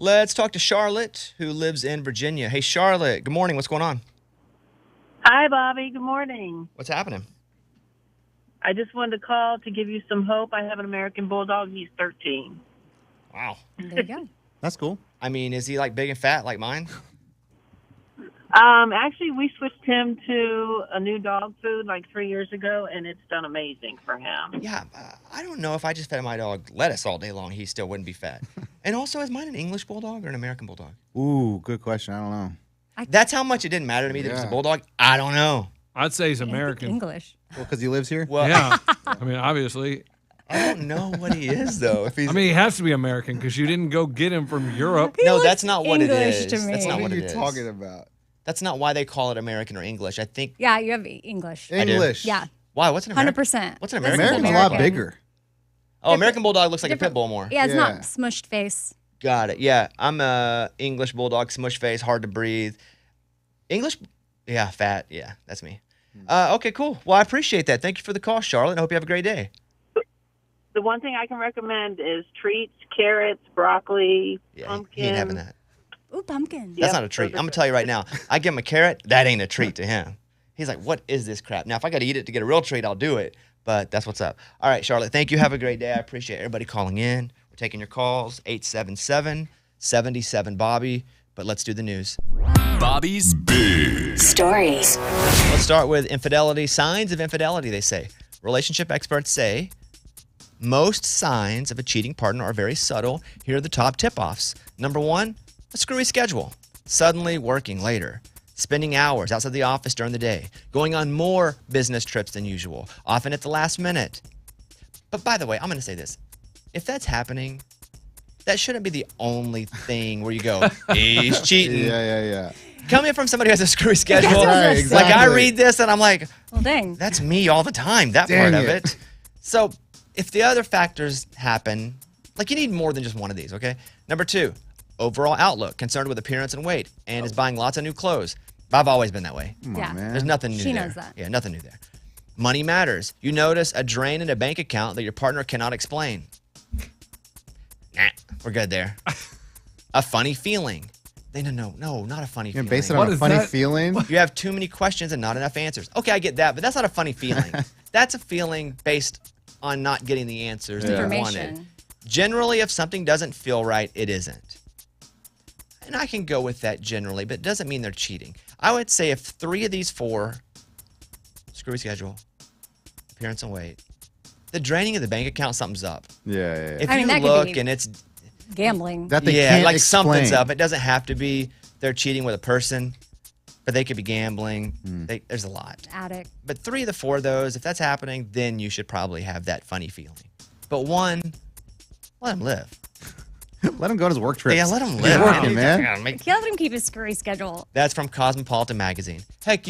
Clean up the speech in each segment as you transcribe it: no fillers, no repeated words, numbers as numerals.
Let's talk to Charlotte, who lives in Virginia. Hey, Charlotte. Good morning. What's going on? Hi, Bobby. Good morning. What's happening? I just wanted to call to give you some hope. I have an American Bulldog. He's 13. Wow. There you go. That's cool. I mean, is he like big and fat like mine? Actually, we switched him to a new dog food like 3 years ago, and it's done amazing for him. Yeah, I don't know if I just fed my dog lettuce all day long, he still wouldn't be fat. And also, is mine an English Bulldog or an American Bulldog? Ooh, good question. I don't know. That's how much it didn't matter to me that it was a Bulldog. I don't know. I'd say he's American. English. Well, because he lives here? Well, Yeah. I mean, obviously. I don't know what he is, though. If he's... I mean, he has to be American because you didn't go get him from Europe. No, that's not what it English is. to me. That's not What what are it you is. talking about? That's not why they call it American or English. I think. Yeah, you have English. English. Yeah. Why? What's an American? 100%. What's an American? This is American's a lot bigger. Oh, American Bulldog looks like a pit Different- bull more. Yeah, it's Yeah. not smushed face. Got it. Yeah, I'm a English Bulldog, smush face, hard to breathe. English, yeah, fat. Yeah, that's me. Okay, cool. Well, I appreciate that. Thank you for the call, Charlotte. I hope you have a great day. The one thing I can recommend is treats, carrots, broccoli, Yeah, pumpkin. he ain't having that. Ooh, pumpkin. That's not a treat. I'm gonna tell you right now. I give him a carrot. That ain't a treat to him. He's like, "What is this crap?" Now, if I got to eat it to get a real treat, I'll do it. But that's what's up. All right, Charlotte. Thank you. Have a great day. I appreciate everybody calling in. We're taking your calls. 877-77-Bobby. But let's do the news. Bobby's Big Stories. Let's start with infidelity. Signs of infidelity, they say. Relationship experts say most signs of a cheating partner are very subtle. Here are the top tip-offs. Number one, a screwy schedule. Suddenly working later. Spending hours outside the office during the day. Going on more business trips than usual. Often at the last minute. But by the way, I'm going to say this. If that's happening, that shouldn't be the only thing where you go, he's cheating. Yeah. Coming from somebody who has a screwy schedule. Right, exactly. Like I read this and I'm like, Well, dang. that's me all the time, that Dang part of it. it. So if the other factors happen, like you need more than just one of these, okay? Number two, overall outlook, concerned with appearance and weight, and is buying lots of new clothes. I've always been that way. Come Yeah. on, man. There's nothing new She there. knows that. Yeah, nothing new there. Money matters. You notice a drain in a bank account that your partner cannot explain. Nah, we're good there. A funny feeling. No, not a funny You feeling. can base it What on a is funny that? feeling. You have too many questions and not enough answers. Okay, I get that, but that's not a funny feeling. That's a feeling based on not getting the answers that you wanted. Information. Generally, if something doesn't feel right, it isn't. And I can go with that generally, but it doesn't mean they're cheating. I would say if 3 of these 4, screwy schedule, appearance and weight, the draining of the bank account, something's up. Yeah. If I mean, you that could look be- and it's, Gambling. That they yeah, can't like explain. something's up. It doesn't have to be they're cheating with a person, but they could be gambling. There's a lot. Addict. But 3 of the 4 of those, if that's happening, then you should probably have that funny feeling. But 1, let him live. Let him go on his work trips. Yeah, let him He's live. working, man. Yeah, make- Let him keep his screwy schedule. That's from Cosmopolitan Magazine. Heck,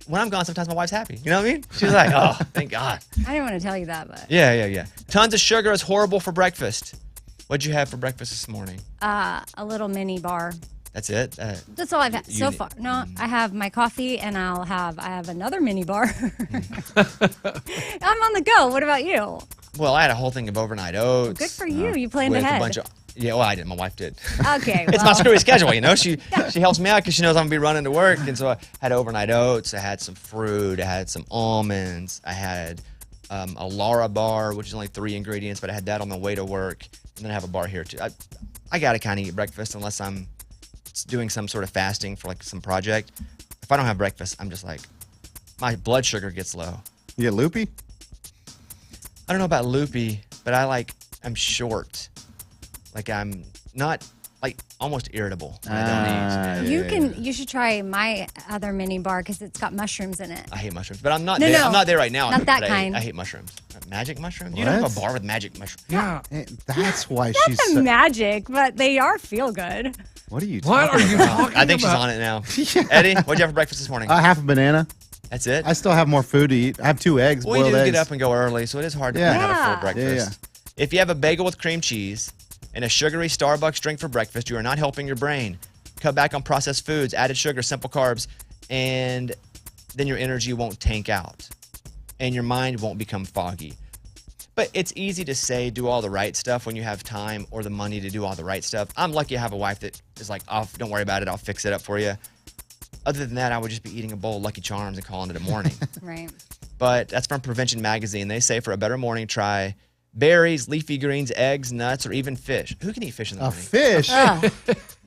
when I'm gone, sometimes my wife's happy. You know what I mean? She's like, oh, thank God. I didn't want to tell you that, but Yeah. Tons of sugar is horrible for breakfast. What'd you have for breakfast this morning? a little mini bar. That's it? That's all I've had You so need- far. No, I have my coffee and I have another mini bar. I'm on the go. What about you? Well, I had a whole thing of overnight oats. Good for you. You planned with ahead. a bunch of, yeah, well, I didn't. My wife did. Okay, It's my well. screwy schedule, you know. She helps me out because she knows I'm gonna be running to work, and so I had overnight oats. I had some fruit. I had some almonds. I had a Lara bar, which is only 3 ingredients, but I had that on the way to work, and then I have a bar here too. I gotta kind of eat breakfast unless I'm doing some sort of fasting for like some project. If I don't have breakfast, I'm just like my blood sugar gets low. You get loopy? I don't know about loopy, but I'm short. Like I'm not like almost irritable when I don't eat. You should try my other mini bar because it's got mushrooms in it. I hate mushrooms, but I'm not No, there. no. I'm not there right now. Not that but kind. I hate mushrooms. Magic mushrooms? You don't have What? a bar with magic mushrooms. Yeah. That's why she's That's so... magic, but they are feel good. What are you What are talking you about? talking I think she's about? on it now. Eddie, what'd you have for breakfast this morning? Half a banana. That's it? I still have more food to eat. I have 2 eggs, We boiled do eggs. get up and go early, so it is hard to Yeah. plan out a full Yeah. breakfast. If you have a bagel with cream cheese and a sugary Starbucks drink for breakfast, you are not helping your brain. Cut back on processed foods, added sugar, simple carbs, and then your energy won't tank out and your mind won't become foggy. But it's easy to say do all the right stuff when you have time or the money to do all the right stuff. I'm lucky I have a wife that is like, oh, don't worry about it. I'll fix it up for you. Other than that, I would just be eating a bowl of Lucky Charms and calling it a morning. Right. But that's from Prevention Magazine. They say for a better morning, try berries, leafy greens, eggs, nuts, or even fish. Who can eat fish in the A morning? fish? Ugh,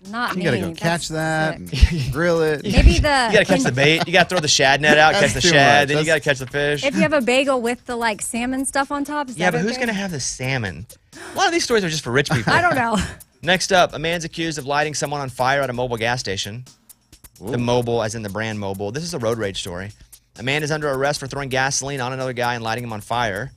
not You me. gotta go That's catch that, sick. and grill it. Maybe You gotta catch the bait. You gotta throw the shad net out, catch That's the too shad, much. then you gotta That's- catch the fish. If you have a bagel with the like salmon stuff on top, is Yeah, that but who's okay? gonna have the salmon? A lot of these stories are just for rich people. I don't know. Next up, a man's accused of lighting someone on fire at a mobile gas station. The mobile, as in the brand mobile. This is a road rage story. A man is under arrest for throwing gasoline on another guy and lighting him on fire.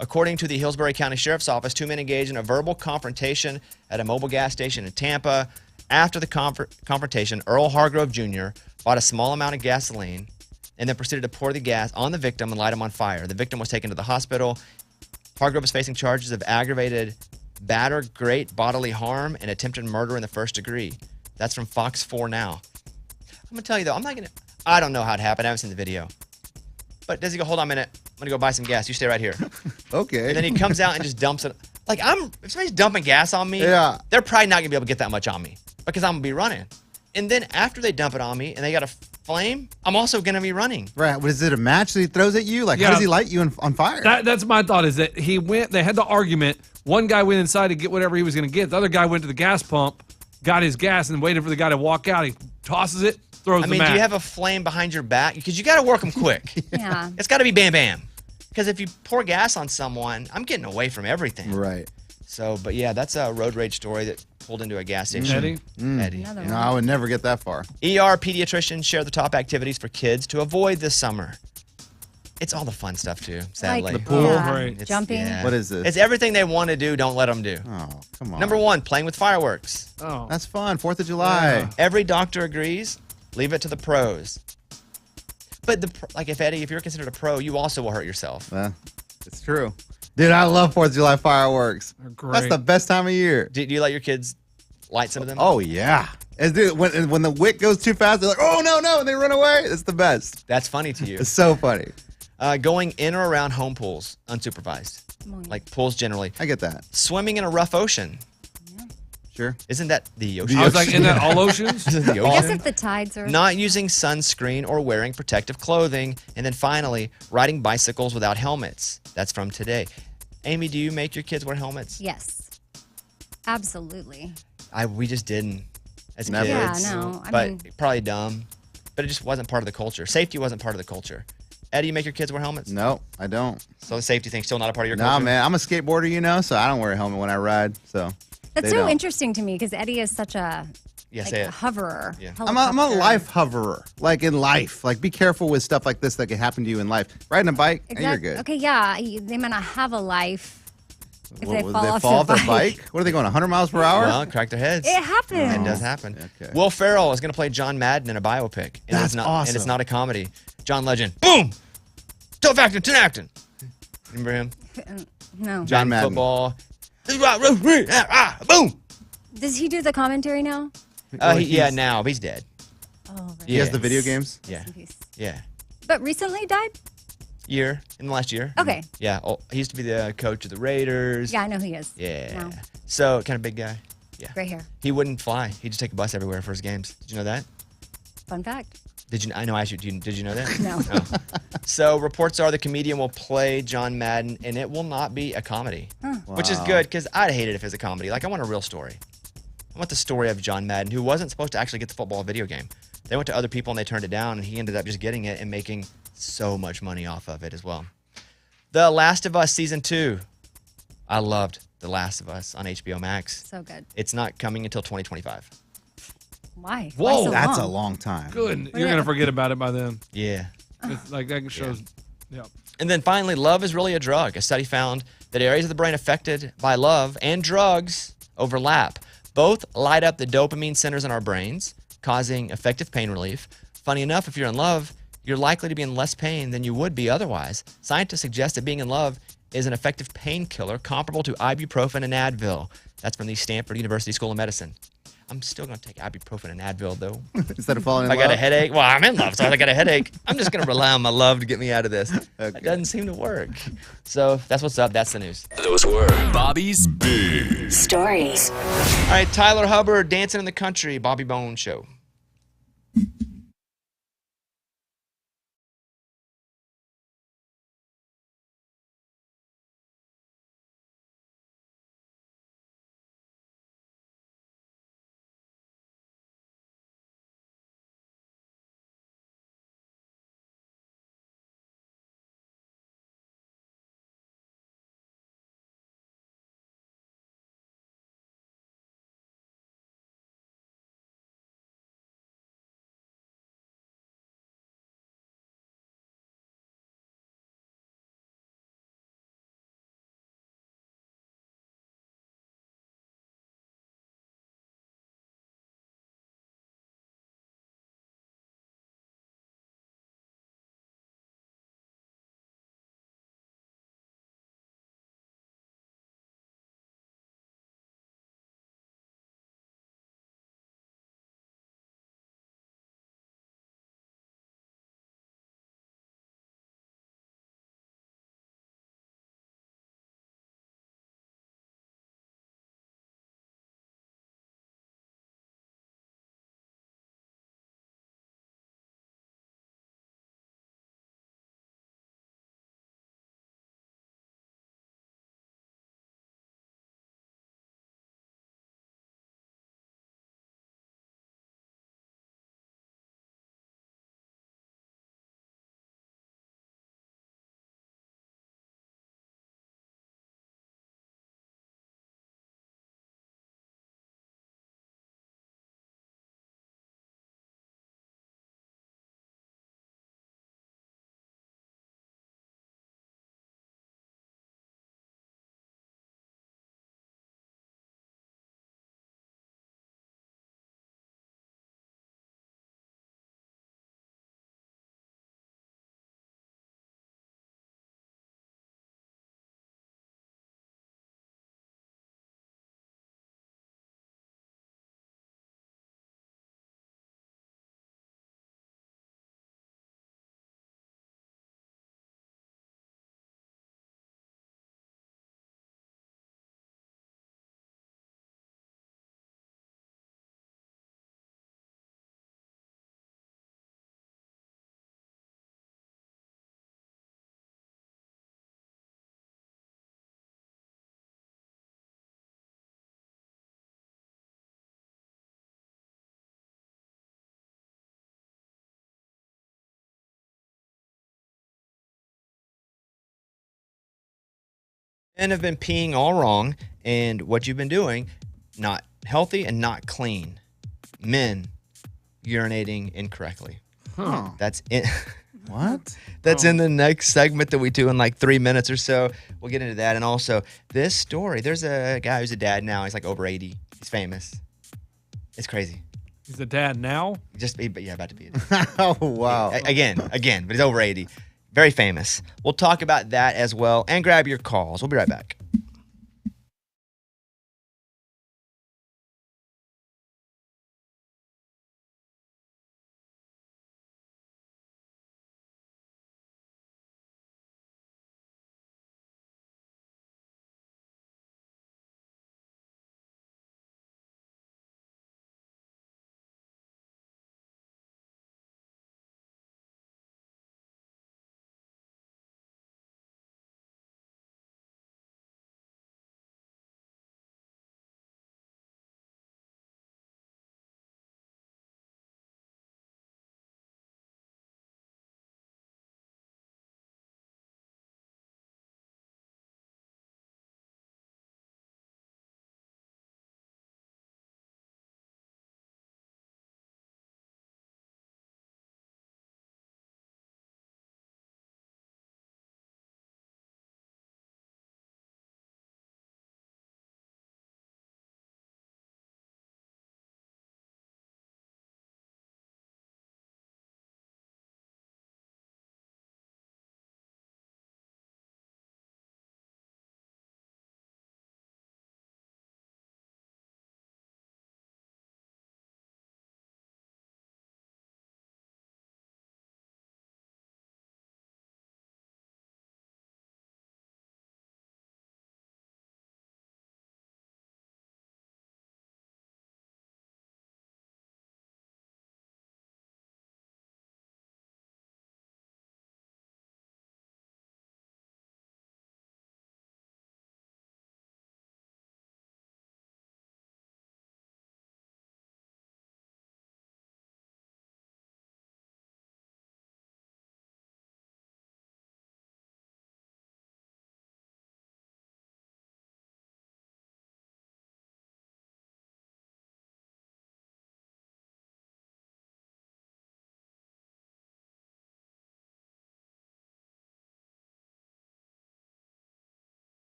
According to the Hillsborough County Sheriff's Office, two men engaged in a verbal confrontation at a mobile gas station in Tampa. After the confrontation, Earl Hargrove Jr. bought a small amount of gasoline and then proceeded to pour the gas on the victim and light him on fire. The victim was taken to the hospital. Hargrove is facing charges of aggravated battered great bodily harm and attempted murder in the first degree. That's from Fox 4 Now. I'm going to tell you, though, I don't know how it happened. I haven't seen the video. But does he go, hold on a minute. I'm going to go buy some gas. You stay right here. Okay. And then he comes out and just dumps it. Like, if somebody's dumping gas on me, Yeah. they're probably not going to be able to get that much on me because I'm going to be running. And then after they dump it on me and they got a flame, I'm also going to be running. Right. What is it, a match that he throws at you? Like, Yeah. how does he light you on fire? That's my thought, is that they had the argument. One guy went inside to get whatever he was going to get. The other guy went to the gas pump, got his gas, and waited for the guy to walk out. He tosses it, throws I the mean, match. do you have a flame behind your back? Because you got to work them quick. Yeah. It's got to be bam, bam. Because if you pour gas on someone, I'm getting away from everything. Right. So, but yeah, that's a road rage story that pulled into a gas station. Eddie? Eddie. Another No, I would never get that far. ER pediatricians share the top activities for kids to avoid this summer. It's all the fun stuff too, sadly. Like, The pool, yeah, right. It's- jumping. yeah. What is this? It's everything they want to do, don't let them do. Oh, come on. Number one, playing with fireworks. Oh. That's fun. 4th of July. Yeah. Every doctor agrees, leave it to the pros. But if Eddie, if you're considered a pro, you also will hurt yourself. It's true. Dude, I love 4th of July fireworks. They're great. That's the best time of year. Do you let your kids light some of them? Oh, yeah. Dude, when the wick goes too fast, they're like, oh, no, and they run away. It's the best. That's funny to you. It's so funny. Going in or around home pools, unsupervised. Like pools generally. I get that. Swimming in a rough ocean. Sure. Isn't that the ocean? I was like, isn't that all oceans? Isn't the I guess ocean? if the tides are Not using sunscreen or wearing protective clothing. And then finally, riding bicycles without helmets. That's from today. Amy, do you make your kids wear helmets? yes, absolutely. We just didn't as Never. kids. Yeah, no, I but mean- probably dumb. But it just wasn't part of the culture. Safety wasn't part of the culture. Eddie, you make your kids wear helmets? No, I don't. So the safety thing's still not a part of your Nah, culture? man. I'm a skateboarder, so I don't wear a helmet when I ride. So That's they so don't. interesting to me because Eddie is such a Yeah, like say a it. hoverer. Yeah. I'm a helicopter. life hoverer, like in life. Like, be careful with stuff like this that can happen to you in life. Riding a bike, you're good. Okay, yeah, they might not have a life if they fall off off their their bike? What are they going, 100 miles per hour? Well, crack their heads. It happens. It does happen. Okay. Will Ferrell is going to play John Madden in a biopic. And That's it's not, awesome. And it's not a comedy. John Legend. Boom! Tough acting, 10 acting. Remember him? No. John Madden. Football. Boom! Does he do the commentary now? Yeah, now. But he's dead. Oh, right. He has the Yes. video games? Yeah. Peace. Yeah. But recently died? In the last year. Okay. Yeah. Oh, he used to be the coach of the Raiders. Yeah, I know who he is. Yeah. No. So, kind of big guy. Yeah. Gray hair. He wouldn't fly. He'd just take a bus everywhere for his games. Did you know that? Fun fact. I know I asked you. Did you know that? No. Oh. So reports are the comedian will play John Madden, and it will not be a comedy, which is good because I'd hate it if it was a comedy. Like, I want a real story. I want the story of John Madden, who wasn't supposed to actually get the football video game. They went to other people and they turned it down, and he ended up just getting it and making so much money off of it as well. The Last of Us Season 2. I loved The Last of Us on HBO Max. So good. It's not coming until 2025. Why? Whoa, Why so That's a long? long time. Good. You're going to forget about it by then. Yeah. It's like that shows. Yeah. And then finally, love is really a drug. A study found that areas of the brain affected by love and drugs overlap. Both light up the dopamine centers in our brains, causing effective pain relief. Funny enough, if you're in love, you're likely to be in less pain than you would be otherwise. Scientists suggest that being in love is an effective painkiller comparable to ibuprofen and Advil. That's from the Stanford University School of Medicine. I'm still going to take ibuprofen and Advil, though. Instead of falling in If I love. got a headache, well, I'm in love, so I got a headache. I'm just going to rely on my love to get me out of this. Okay. It doesn't seem to work. So that's what's up. That's the news. Those were Bobby's Big Stories. All right, Tyler Hubbard, Dancing in the Country, Bobby Bone Show. Men have been peeing all wrong, and what you've been doing, not healthy and not clean. Men urinating incorrectly. Huh. That's it. What? That's in the next segment that we do in like 3 minutes or so. We'll get into that. And also, this story, there's a guy who's a dad now. He's like over 80. He's famous. It's crazy. He's the dad now? About to be. Oh, wow. Again, but he's over 80. Very famous. We'll talk about that as well and grab your calls. We'll be right back.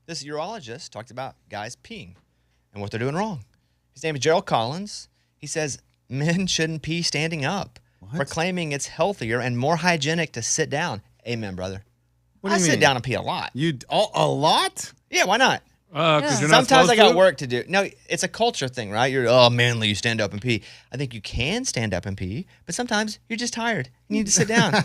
this urologist talked about guys peeing and what they're doing wrong. His name is Gerald Collins. He says men shouldn't pee standing up, proclaiming it's healthier and more hygienic to sit down. Amen, brother. What do you I sit mean? down and pee a lot. A lot? Yeah, why not? 'Cause you're not Sometimes I got supposed to? work to do. No, it's a culture thing, right? You're manly, you stand up and pee. I think you can stand up and pee, but sometimes you're just tired. You need to sit down.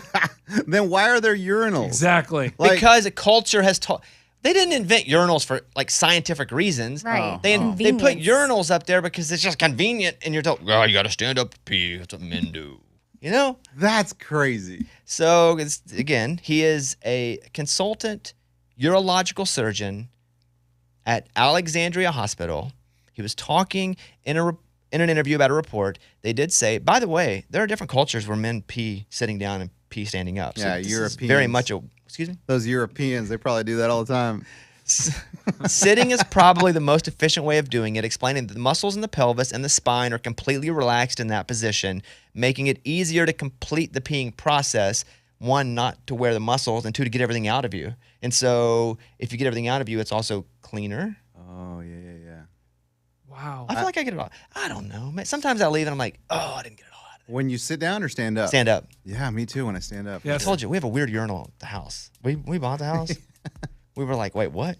Then why are there urinals? Exactly. Because a culture has taught. They didn't invent urinals for like scientific reasons. Right. They put Convenience. urinals up there because it's just convenient, and you're told, "Oh, you got to stand up and pee. That's what men do." You know. That's crazy. So again, he is a consultant urological surgeon at Alexandria Hospital. He was talking in an interview about a report. They did say, by the way, there are different cultures where men pee sitting down and pee standing up. So Yeah, this is Europeans. very much a. Excuse me. Those Europeans, they probably do that all the time. Sitting is probably the most efficient way of doing it, explaining that the muscles in the pelvis and the spine are completely relaxed in that position, making it easier to complete the peeing process. One, not to wear the muscles, and two, to get everything out of you. And so if you get everything out of you, it's also cleaner. Oh, yeah. Wow. I feel like I get it all. I don't know. Man, sometimes I leave and I'm like, oh, I didn't get it all out of When you sit down or stand up? it. Stand up. Yeah, me too when I stand up. Yeah, I told you, we have a weird urinal at the house. We bought the house. We were like, wait, what?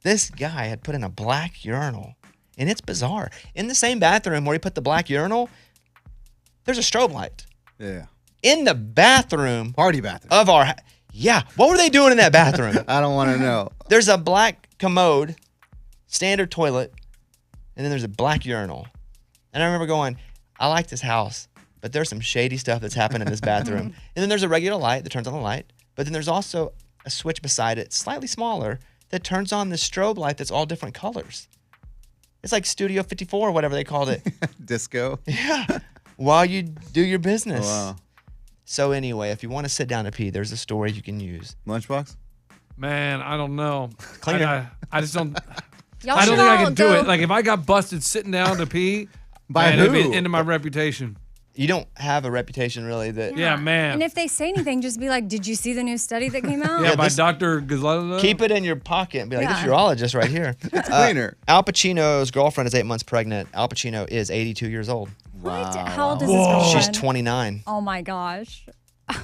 This guy had put in a black urinal, and it's bizarre. In the same bathroom where he put the black urinal, there's a strobe light. Yeah. In the bathroom Party bathroom. of our yeah. What were they doing in that bathroom? I don't want to know. There's a black commode, standard toilet, and then there's a black urinal. And I remember going, I like this house, but there's some shady stuff that's happened in this bathroom. And then there's a regular light that turns on the light, but then there's also a switch beside it, slightly smaller, that turns on the strobe light that's all different colors. It's like Studio 54 or whatever they called it. Disco. Yeah. While you do your business. Wow. So anyway, if you want to sit down to pee, there's a story you can use. Lunchbox? Man, I don't know. Cleaner. I just don't. Y'all I don't should think I all can do go- it. Like if I got busted sitting down to pee, By man, it'd who? be into my reputation. You don't have a reputation really that Yeah, man. And if they say anything, just be like, "Did you see the new study that came out?" Yeah, by this- Dr. Gazleta. keep it in your pocket and be like, this Yeah. urologist right here. It's cleaner. Al Pacino's girlfriend is 8 months pregnant. Al Pacino is 82 years old. What? Wow. How old is Whoa. this She's girlfriend? 29. Oh my gosh. He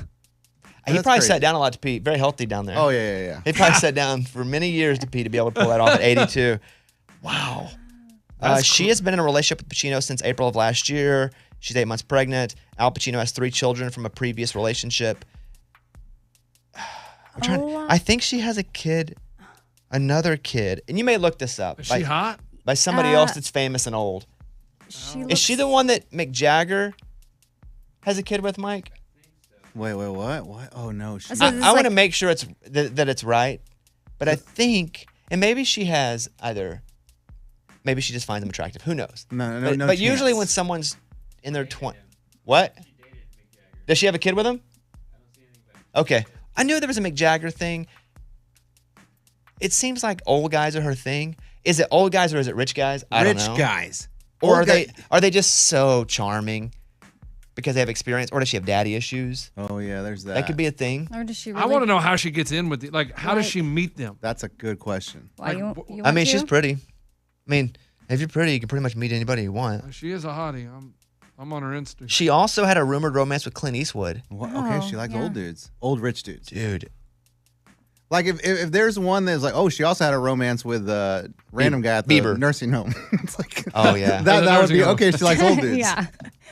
That's probably crazy. sat down a lot to pee. Very healthy down there. Oh, yeah. He probably sat down for many years to pee to be able to pull that off at 82. Wow. She has been in a relationship with Pacino since April of last year. She's 8 months pregnant. Al Pacino has 3 children from a previous relationship. I think she has a kid, another kid. And you may look this up. Is she hot? By somebody else that's famous and old. Is she the one that Mick Jagger has a kid with, Mike? Wait, what? What? Oh, no. She, So I this is want to like- make sure it's that it's right, but I think, and maybe she has either, maybe she just finds him attractive. Who knows? No But usually chance. when someone's in their 20s, what? Does she have a kid with him? Okay, I knew there was a Mick Jagger thing. It seems like old guys are her thing. Is it old guys or is it rich guys? I don't know. Rich guys. Or Old are they just so charming because they have experience, or does she have daddy issues? Oh, yeah, there's that. That could be a thing. Or does she really? I want to know how she gets in with it. Like, how does Right. she meet them? That's a good question. Why, you like, want I mean, to? she's pretty. I mean, if you're pretty, you can pretty much meet anybody you want. She is a hottie. I'm on her Insta. She also had a rumored romance with Clint Eastwood. What? Okay, she Oh, likes yeah. old dudes. Old rich dudes. Dude, Like, if there's one that's like, oh, she also had a romance with a random guy at the Bieber. nursing home. It's like, oh yeah. that would nursing be, home. okay, she likes old dudes. Yeah.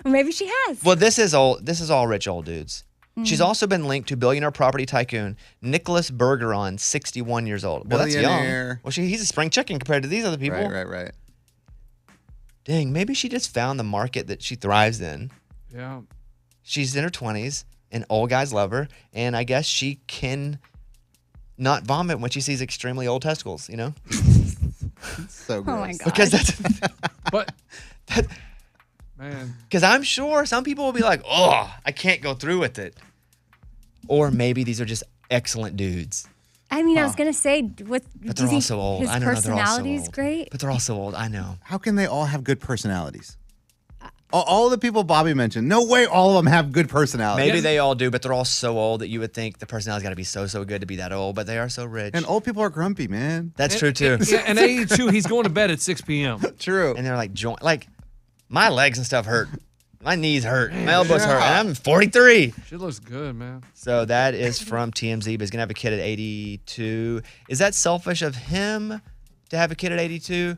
Well, maybe she has. Well, this is all rich old dudes. She's also been linked to billionaire property tycoon Nicholas Bergeron, 61 years old. Well, that's young. Billionaire. Well, he's a spring chicken compared to these other people. Right. Dang, maybe she just found the market that she thrives in. Yeah. She's in her 20s, and old guys love her, and I guess she can not vomit when she sees extremely old testicles, you know? So Oh gross. my god. Because that's But, man. because I'm sure some people will be like, oh, I can't go through with it. Or maybe these are just excellent dudes. I mean, I was gonna say, with But do you they're all think so old. his I know they're all so personality is old. great. But they're all so old. I know. How can they all have good personalities? All the people Bobby mentioned, no way all of them have good personality. Maybe they all do, but they're all so old that you would think the personality's got to be so good to be that old, but they are so rich. And old people are grumpy, man. That's true, too. And 82, he's going to bed at 6 p.m. True. And they're like, my legs and stuff hurt. My knees hurt. My elbows hurt. And I'm 43. She looks good, man. So that is from TMZ, but he's going to have a kid at 82. Is that selfish of him to have a kid at 82?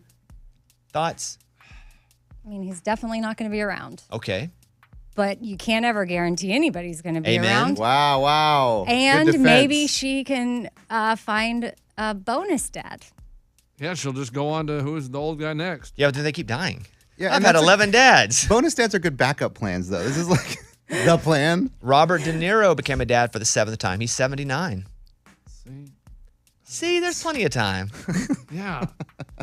Thoughts? I mean, he's definitely not going to be around. Okay. But you can't ever guarantee anybody's going to be Amen. around. Wow. Good And defense. maybe she can find a bonus dad. Yeah, she'll just go on to who's the old guy next. Yeah, but then they keep dying. Yeah, I've and had that's 11 dads. Bonus dads are good backup plans, though. This is like the plan. Robert De Niro became a dad for the 7th time. He's 79. See, there's plenty of time. Yeah.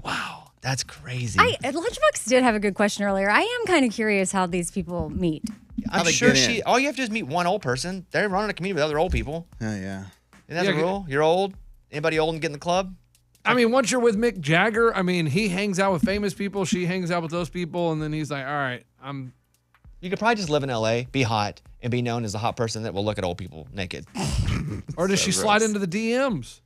Wow, that's crazy. Lunchbox did have a good question earlier. I am kind of curious how these people meet. I'm they sure get in. all you have to do is meet one old person. They're running a community with other old people. Oh, yeah. Isn't that Yeah, the rule? You're old? Anybody old and get in the club? I mean, once you're with Mick Jagger, I mean, he hangs out with famous people. She hangs out with those people. And then he's like, all right, You could probably just live in LA, be hot, and be known as a hot person that will look at old people naked. or does she slide into the DMs?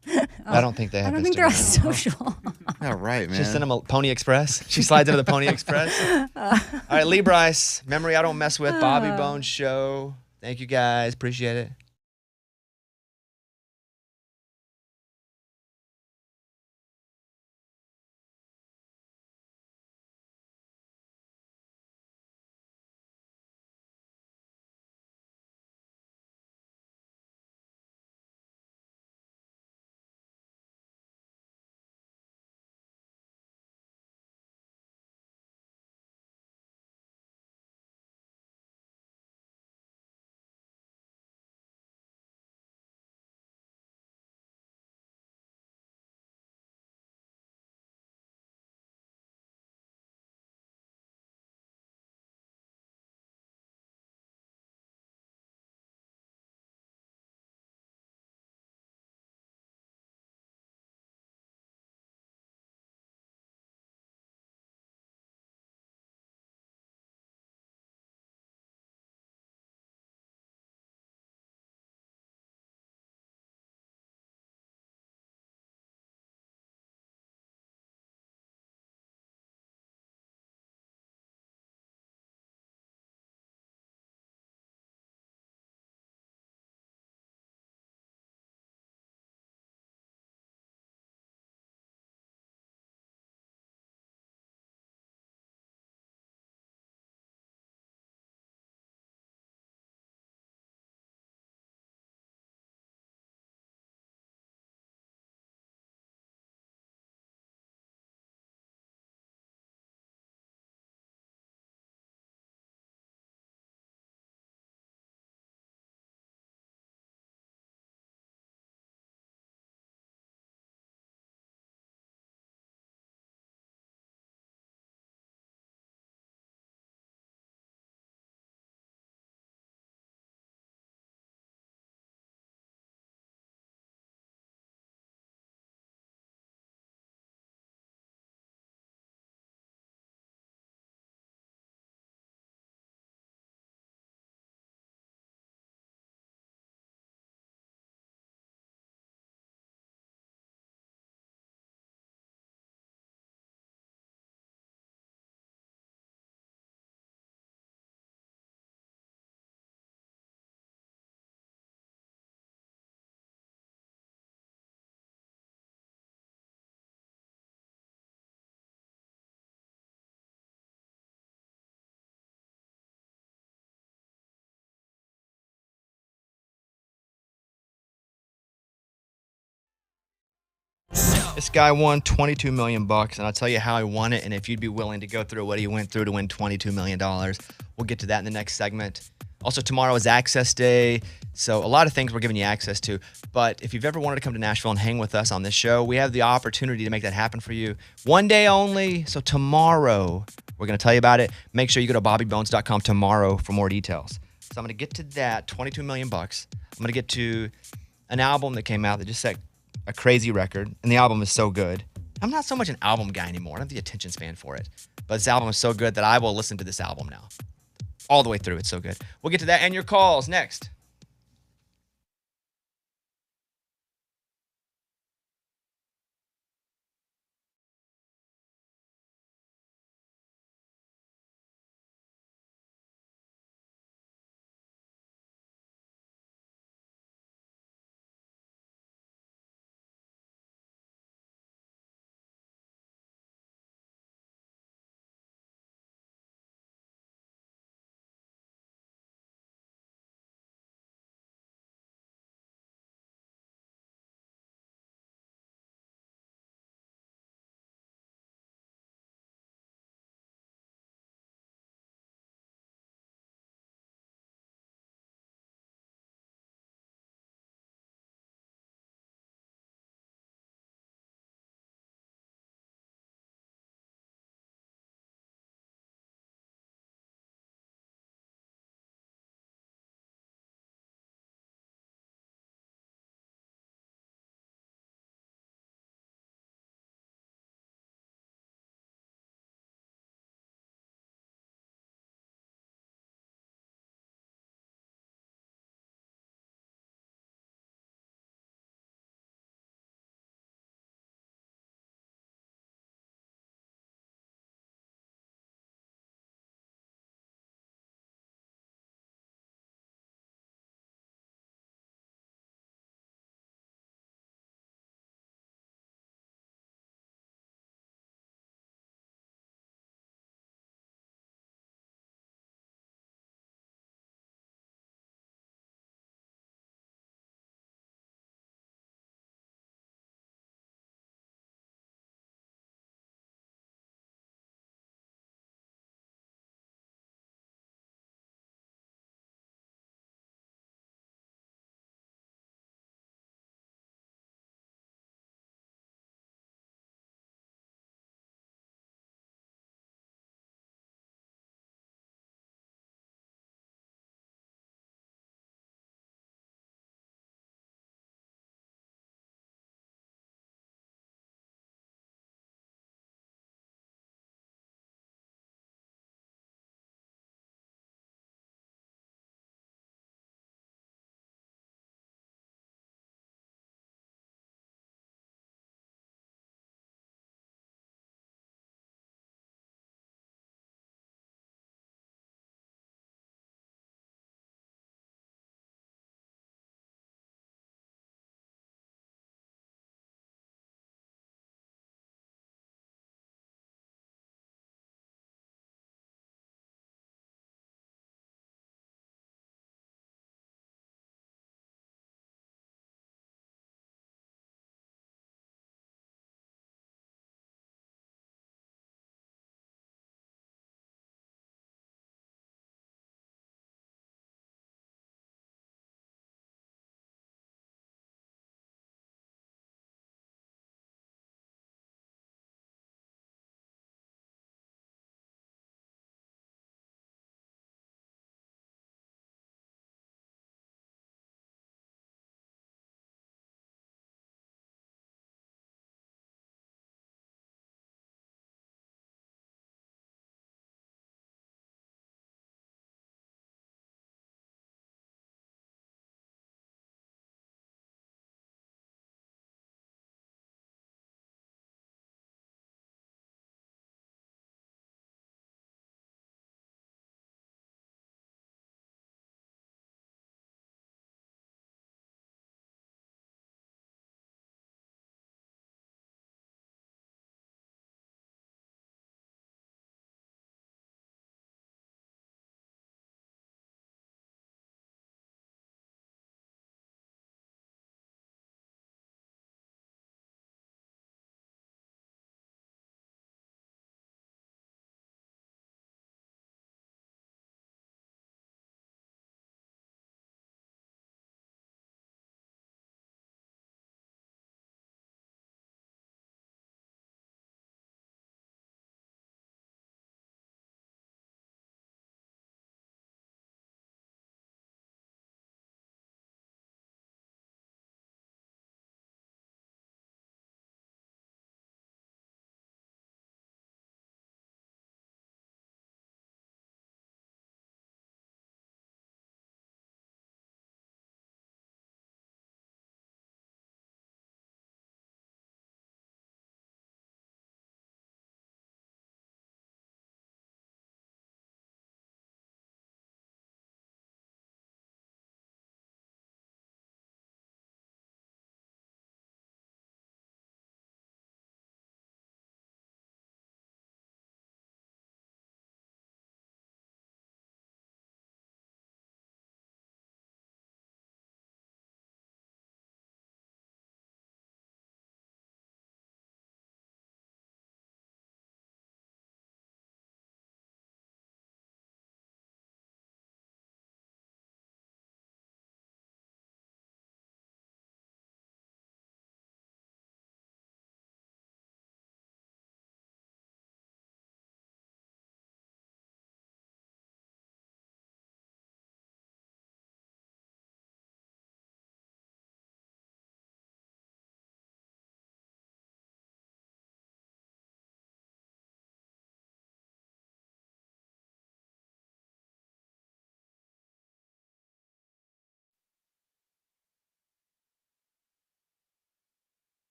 I don't think they I have don't think they're on Instagram. social. All right, man. She sent him a Pony Express. She slides into the Pony Express. All right, Lee Bryce, Memory I Don't Mess With, Bobby Bones Show. Thank you guys. Appreciate it. This guy won $22 million, and I'll tell you how he won it, and if you'd be willing to go through what he went through to win $22 million. We'll get to that in the next segment. Also, tomorrow is Access Day, so a lot of things we're giving you access to. But if you've ever wanted to come to Nashville and hang with us on this show, we have the opportunity to make that happen for you. One day only, so tomorrow we're going to tell you about it. Make sure you go to bobbybones.com tomorrow for more details. So I'm going to get to that, $22 million. I'm going to get to an album that came out that just set a crazy record, and the album is so good. I'm not so much an album guy anymore. I don't have the attention span for it. But this album is so good that I will listen to this album now. all the way through. It's so good. We'll get to that and your calls next.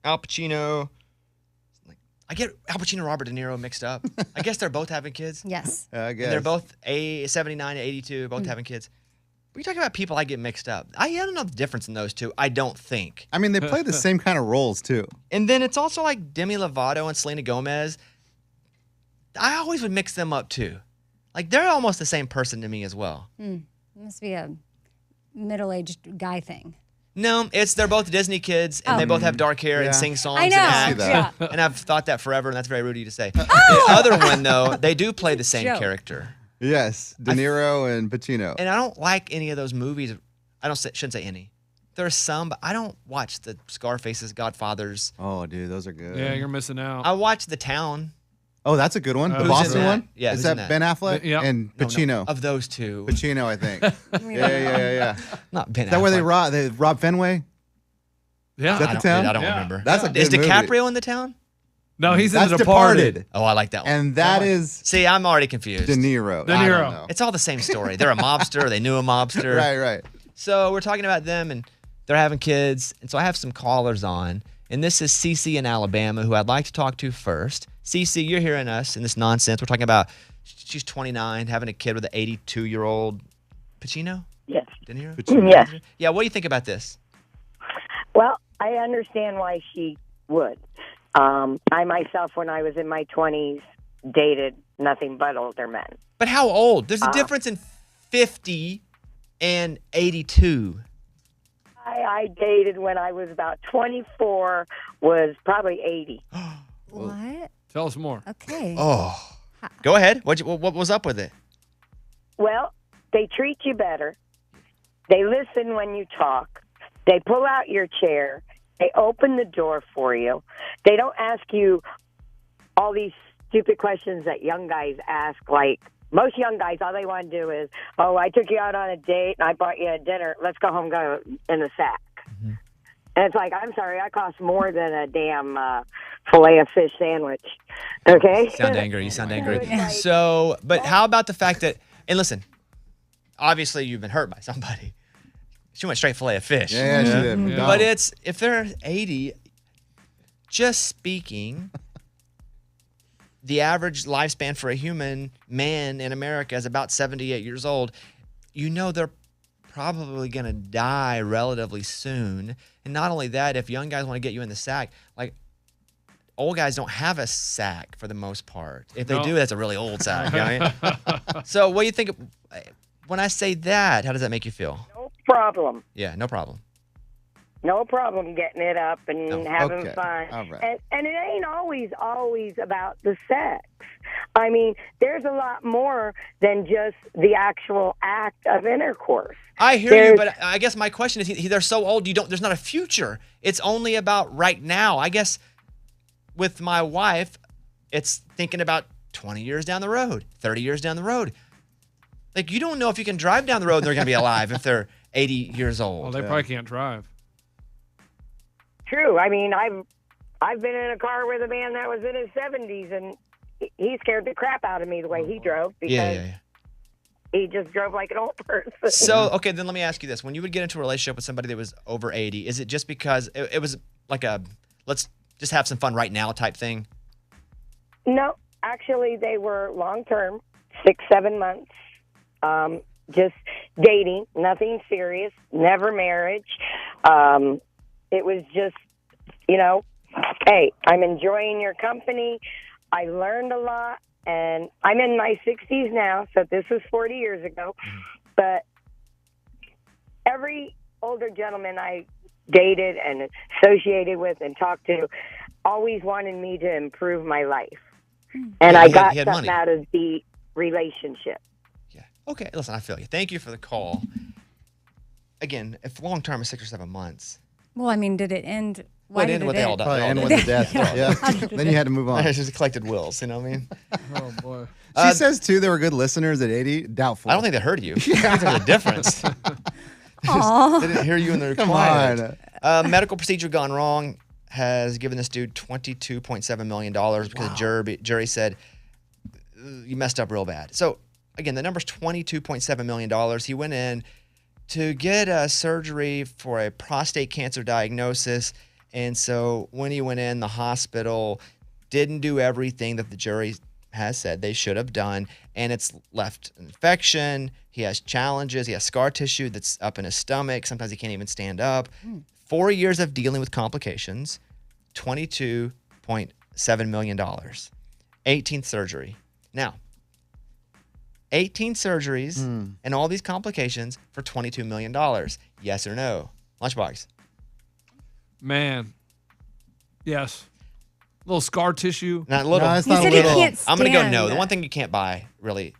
Al Pacino. I get Al Pacino and Robert De Niro mixed up. I guess they're both having kids. Yes. I guess. And they're both 79 and 82, both having kids. But you talk about people I get mixed up. I don't know the difference in those two. I don't think. I mean, they play the same kind of roles, too. And then it's also like Demi Lovato and Selena Gomez. I always would mix them up, too. Like, they're almost the same person to me as well. It must be a middle-aged guy thing. No, they're both Disney kids, and they both have dark hair and sing songs I know. and act. that. Yeah. And I've thought that forever, and that's very rude of you to say. The other one, though, they do play the same Joke. character. Yes, De Niro and Pacino. And I don't like any of those movies. Shouldn't say any. There are some, but I don't watch the Scarfaces, Godfathers. Oh, dude, those are good. Yeah, you're missing out. I watch The Town. Oh, that's a good one. The Who's in Boston that? one? Yeah, Is who's that in that? Ben Affleck? Yeah. And No, Pacino. of those two. Pacino, I think. yeah. Not Ben Is that where Affleck. they rob Fenway? Yeah. Is that I the don't, Town? I don't Yeah. remember. That's a Is good movie. DiCaprio in The Town? No, he's in That's The Departed. Departed. Oh, I like that one. And that is See, I'm already confused. De Niro. De I Niro. don't know. It's all the same story. They're a mobster. They knew a mobster. Right. So we're talking about them, and they're having kids. And so I have some callers on. And this is Cece in Alabama, who I'd like to talk to first. Cece, you're hearing us in this nonsense. We're talking about she's 29, having a kid with an 82-year-old Pacino? Yes. De Niro? Pacino. Yes. Yeah, what do you think about this? Well, I understand why she would. I myself, when I was in my 20s, dated nothing but older men. But how old? There's a difference in 50 and 82. I dated when I was about 24, was probably 80. What? Tell us more. Okay. Oh. Go ahead. What was up with it? Well, they treat you better. They listen when you talk. They pull out your chair. They open the door for you. They don't ask you all these stupid questions that young guys ask. Like, most young guys, all they want to do is, oh, I took you out on a date and I bought you a dinner. Let's go home, go in the sack. Mm-hmm. And it's like, I'm sorry, I cost more than a damn filet of fish sandwich. Okay? You sound angry. You sound angry. Yeah. So, but how about the fact that, and listen, obviously you've been hurt by somebody. She went straight fillet of fish. Yeah, she did. Yeah. But it's, if they're 80, just speaking, the average lifespan for a human man in America is about 78 years old. You know they're probably going to die relatively soon. And not only that, if young guys want to get you in the sack, like, old guys don't have a sack for the most part. If they No. do, that's a really old sack. You know what I mean? So what do you think, when I say that, how does that make you feel? No problem. Yeah, no problem. No problem getting it up and Oh, having okay. fun. All right. And it ain't always about the sex. I mean, there's a lot more than just the actual act of intercourse. I hear you, There's- but I guess my question is, they're so old, there's not a future. It's only about right now. I guess with my wife, it's thinking about 20 years down the road, 30 years down the road. Like, you don't know if you can drive down the road and they're going to be alive if they're 80 years old. Well, they probably can't drive. True. I mean, I've been in a car with a man that was in his 70s, and he scared the crap out of me the way he drove because Yeah. he just drove like an old person. So, okay, then let me ask you this. When you would get into a relationship with somebody that was over 80, is it just because it was like a, let's just have some fun right now type thing? No, actually, they were long-term, 6-7 months, just dating, nothing serious, never marriage. It was just, hey, I'm enjoying your company. I learned a lot, and I'm in my 60s now, so this was 40 years ago. But every older gentleman I dated and associated with and talked to always wanted me to improve my life. And Yeah, I he got had something money. out of the relationship. Yeah. Okay, listen, I feel you. Thank you for the call. Again, if long term is 6 or 7 months, Well, I mean, did it end? Why Well, it did ended it with they all end? died. Probably They all end died. with the death. Yeah. Then you had to move on. It's just collected wills, you know what I mean? Oh, boy. She says, too, they were good listeners at 80. Doubtful. I don't think they heard you. I think there's a difference. Aw. They didn't hear you and they're Come quiet. on. Medical procedure gone wrong has given this dude $22.7 million because the jury said, you messed up real bad. So, again, the number's $22.7 million. He went in to get a surgery for a prostate cancer diagnosis, And so when he went in, the hospital didn't do everything that the jury has said they should have done, and it's left an infection. He has challenges. He has scar tissue that's up in his stomach. Sometimes he can't even stand up. 4 years of dealing with complications, $22.7 million. 18th surgery. Now, 18 surgeries and all these complications for $22 million. Yes or no? Lunchbox. Man. Yes. Little scar tissue. Not little. No, it's He not said a he little. can't I'm going to go stand no. The it. one thing you can't buy really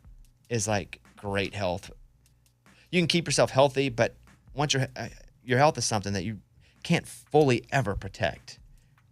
is like great health. You can keep yourself healthy, but once your health is something that you can't fully ever protect.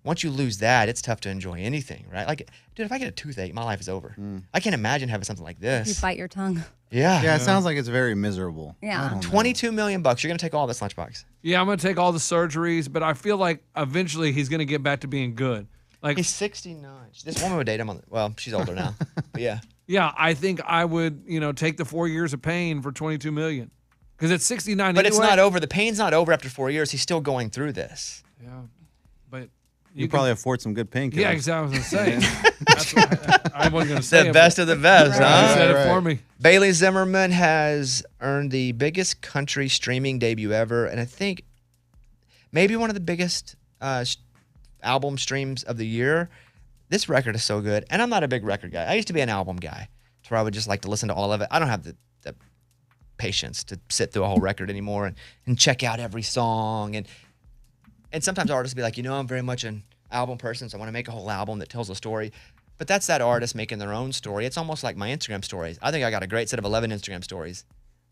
Once you lose that, it's tough to enjoy anything, right? Like, dude, if I get a toothache, my life is over. I can't imagine having something like You this. bite your tongue. Yeah. Yeah, it sounds like it's very miserable. Yeah. I don't know. $22 million. You're going to take all this, Lunchbox. Yeah, I'm going to take all the surgeries, but I feel like eventually he's going to get back to being good. Like, He's 69. This woman would date him well, she's older now. But yeah. yeah, I think I would, take the 4 years of pain for $22 million. Because at 69 But it's anyway. not over. The pain's not over after 4 years. He's still going through this. Yeah, but You probably afford some good painkillers. Yeah, exactly what I was going to say. That's what I wasn't going to say The it, best but of the best, you huh? said Right, it for right. me. Bailey Zimmerman has earned the biggest country streaming debut ever, and I think maybe one of the biggest album streams of the year. This record is so good, and I'm not a big record guy. I used to be an album guy, to where I would just like to listen to all of it. I don't have the patience to sit through a whole record anymore and check out every song. And sometimes artists be like, I'm very much an album person, so I want to make a whole album that tells a story. But that's that artist making their own story. It's almost like my Instagram stories. I think I got a great set of 11 Instagram stories.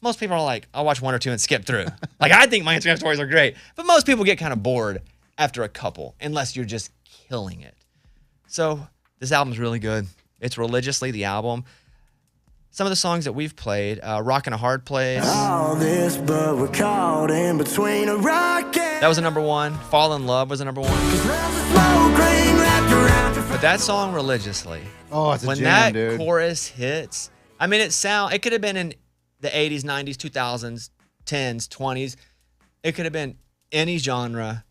Most people are like, I'll watch one or two and skip through. Like, I think my Instagram stories are great. But most people get kind of bored after a couple, unless you're just killing it. So this album's really good. It's Religiously, the album. Some of the songs that we've played, Rockin' a Hard Place. All this, but we're caught in between a rock and That was a number one. Fall in Love was a number one. there's a smoke ring wrapped around your But that song, Religiously, Oh, it's a when jam, that dude. chorus hits, I mean, it could have been in the 80s, 90s, 2000s, 10s, 20s. It could have been any genre,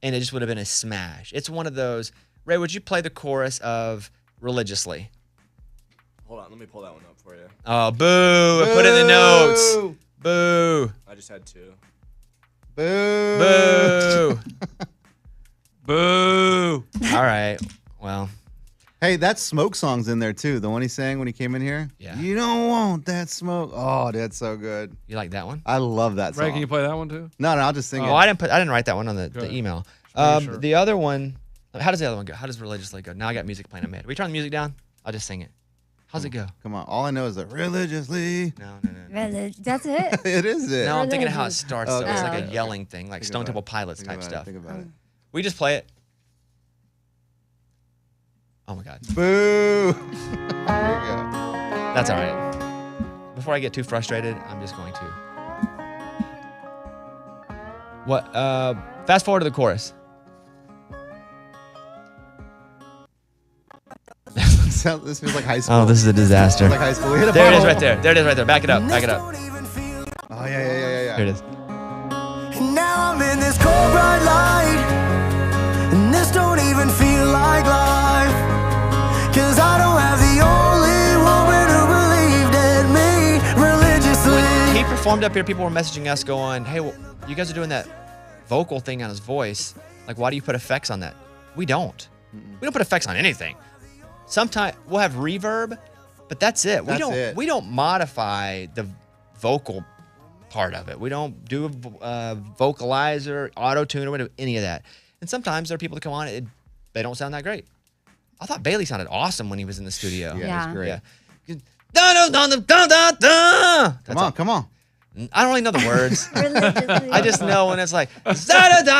and it just would have been a smash. It's one of those. Ray, would you play the chorus of Religiously? Hold on, let me pull that one up for you. Oh, boo. I put it in the notes. Boo. Boo. I just had two. Boo. Boo. Boo. All right. Well, Hey, that smoke song's in there too. The one he sang when he came in here. Yeah. You don't want that smoke. Oh, that's so good. you like that one? I love that song. Ray, can you play that one too? No, I'll just sing Oh, it. I didn't write that one on the ahead. email. making sure. The other one, how does the other one go? How does Religiously go? Now I got music playing in my head. We turn the music down? I'll just sing it. How's it go? Come on. All I know is that religiously. No. That's it. It is it. No, I'm thinking of how it starts, though. It's Okay. like a yelling thing, like Think Stone about Temple it. Pilots Think type about it. stuff. Think about it. We just play it. Oh, my God. Boo. There you go. That's all right. Before I get too frustrated, I'm just going to. What? Fast forward to the chorus. This feels like high school. Oh, this is a disaster. Feels like high school. We hit a There it is bubble. right there. There it is right there. Back it up. Back it up. Oh, yeah. Here it is. And now I'm in this cold bright light, and this don't even feel like life, 'cause I don't have the only woman who believed in me religiously. He performed up here. People were messaging us going, hey, well, you guys are doing that vocal thing on his voice. Like, why do you put effects on that? We don't. We don't put effects on anything. Sometimes we'll have reverb, but that's it. That's it. We don't modify the vocal part of it. We don't do a vocalizer, auto-tune, or whatever, any of that. And sometimes there are people that come on, they don't sound that great. I thought Bailey sounded awesome when he was in the studio. Yeah, Yeah. it's great. Yeah. Da-da-da-da-da-da. Come on. I don't really know the words. Religiously. I just know when it's like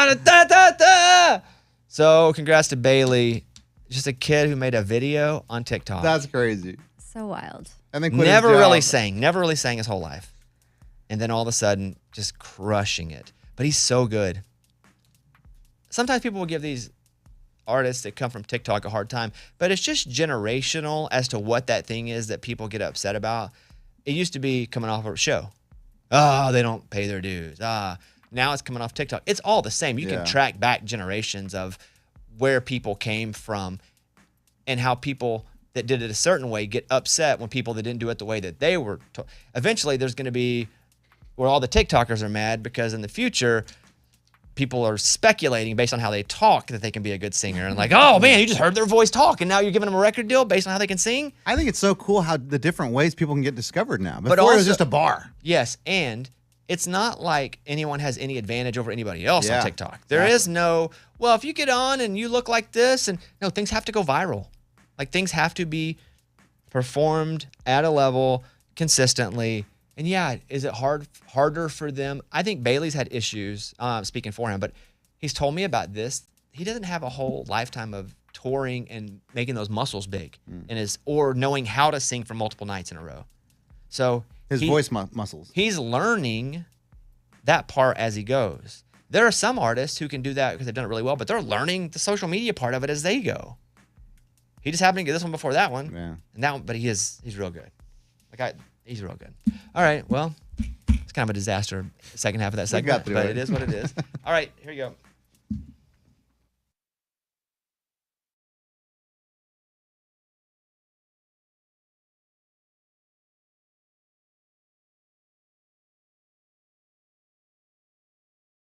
da-da-da-da-da-da. So congrats to Bailey. Just a kid who made a video on TikTok. That's crazy. So wild. And then quit his never job. really sang his whole life. And then all of a sudden, just crushing it. But he's so good. Sometimes people will give these artists that come from TikTok a hard time, but it's just generational as to what that thing is that people get upset about. It used to be coming off of a show. Oh, they don't pay their dues. Now it's coming off TikTok. It's all the same. You Yeah. can track back generations of where people came from and how people that did it a certain way get upset when people that didn't do it the way that they were told. Eventually, there's going to be where all the TikTokers are mad because in the future, people are speculating based on how they talk that they can be a good singer. And like, oh man, you just heard their voice talk and now you're giving them a record deal based on how they can sing? I think it's so cool how the different ways people can get discovered now. Before But it was also- just a bar. Yes, and it's not like anyone has any advantage over anybody else Yeah, on TikTok. There is no, well, if you get on and you look like this, and no, things have to go viral. Like things have to be performed at a level consistently. And yeah, is it harder for them? I think Bailey's had issues, speaking for him, but he's told me about this. He doesn't have a whole lifetime of touring and making those muscles big or knowing how to sing for multiple nights in a row. So His voice muscles. he's learning that part as he goes. There are some artists who can do that because they've done it really well, but they're learning the social media part of it as they go. He just happened to get this one before that one. Yeah. And that one, but he's real good. He's real good. All right, well, it's kind of a disaster second half of that segment, got through but it. it is what it is. All right, here you go.